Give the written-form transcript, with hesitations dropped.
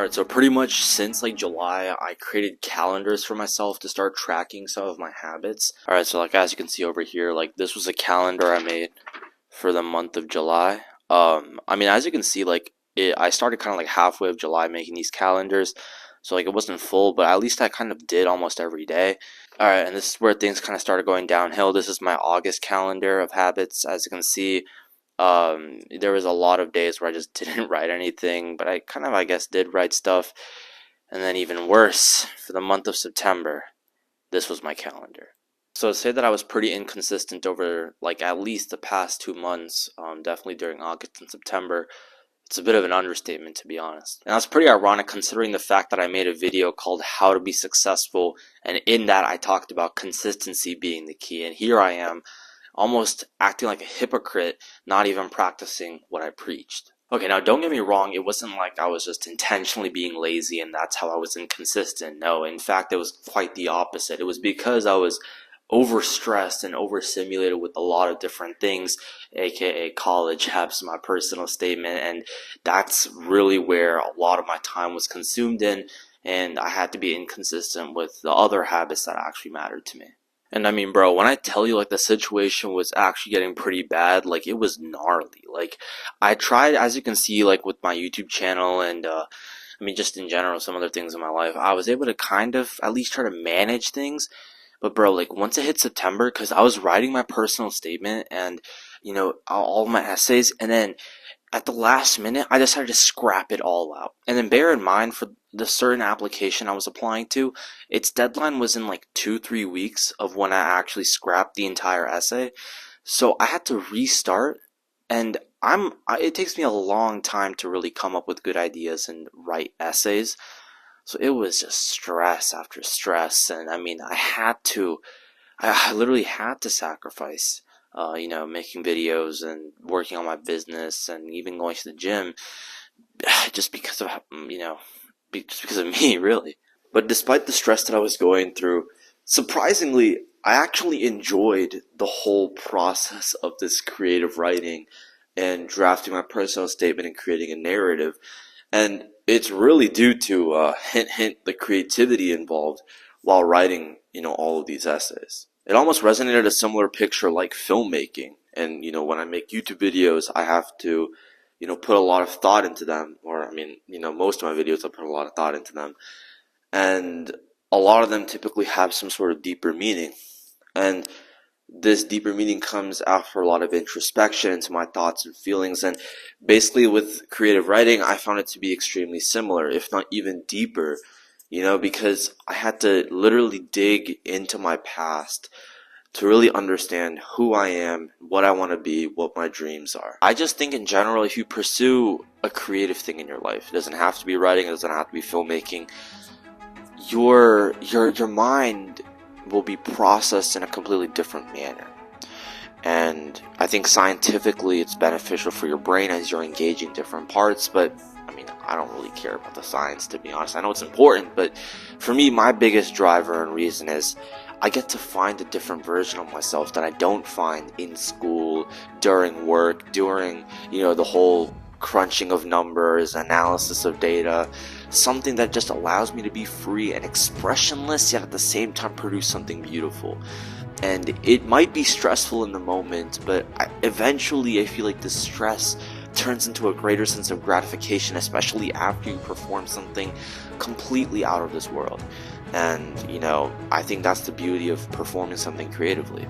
Alright, so pretty much since like July, I created calendars for myself to start tracking some of my habits. Alright, so like as you can see over here, like this was a calendar I made for the month of July. I mean, as you can see, like I started kind of like halfway of July making these calendars. So like it wasn't full, but at least I kind of did almost every day. Alright, and this is where things kind of started going downhill. This is my August calendar of habits. As you can see, there was a lot of days where I just didn't write anything, but I kind of, I guess, did write stuff. And then even worse, for the month of September, this was my calendar. So to say that I was pretty inconsistent over like at least the past 2 months, definitely during August and September, it's a bit of an understatement, to be honest. And that's pretty ironic considering the fact that I made a video called How to Be Successful, and in that I talked about consistency being the key. And here I am, almost acting like a hypocrite, not even practicing what I preached. Okay, now don't get me wrong, it wasn't like I was just intentionally being lazy and that's how I was inconsistent. No, in fact, it was quite the opposite. It was because I was overstressed and overstimulated with a lot of different things, aka college, apps, my personal statement, and that's really where a lot of my time was consumed in, and I had to be inconsistent with the other habits that actually mattered to me. And I mean, bro, when I tell you, like, the situation was actually getting pretty bad, like, it was gnarly. Like, I tried, as you can see, like, with my YouTube channel and, I mean, just in general, some other things in my life, I was able to kind of at least try to manage things. But, bro, like, once it hit September, because I was writing my personal statement and, all my essays, and then at the last minute, I decided to scrap it all out. And then bear in mind, for the certain application I was applying to, its deadline was in like 2-3 weeks of when I actually scrapped the entire essay. So I had to restart, and it takes me a long time to really come up with good ideas and write essays. So it was just stress after stress, and I mean, I literally had to sacrifice making videos and working on my business and even going to the gym just because of, just because of me, really. But despite the stress that I was going through, surprisingly, I actually enjoyed the whole process of this creative writing and drafting my personal statement and creating a narrative. And it's really due to, hint, hint, the creativity involved while writing, all of these essays. It almost resonated a similar picture like filmmaking. And, when I make YouTube videos, I have to, put a lot of thought into them. Or, I mean, most of my videos, I put a lot of thought into them. And a lot of them typically have some sort of deeper meaning. And this deeper meaning comes after a lot of introspection into my thoughts and feelings. And basically with creative writing, I found it to be extremely similar, if not even deeper, because I had to literally dig into my past to really understand who I am, what I want to be, what my dreams are. I just think in general, if you pursue a creative thing in your life, it doesn't have to be writing, it doesn't have to be filmmaking, your mind will be processed in a completely different manner. And I think scientifically it's beneficial for your brain as you're engaging different parts, but I mean, I don't really care about the science, to be honest. I know it's important, but for me, my biggest driver and reason is I get to find a different version of myself that I don't find in school, during work, during, the whole crunching of numbers, analysis of data, something that just allows me to be free and expressionless, yet at the same time produce something beautiful. And it might be stressful in the moment, but eventually I feel like the stress turns into a greater sense of gratification, especially after you perform something completely out of this world. And, I think that's the beauty of performing something creatively.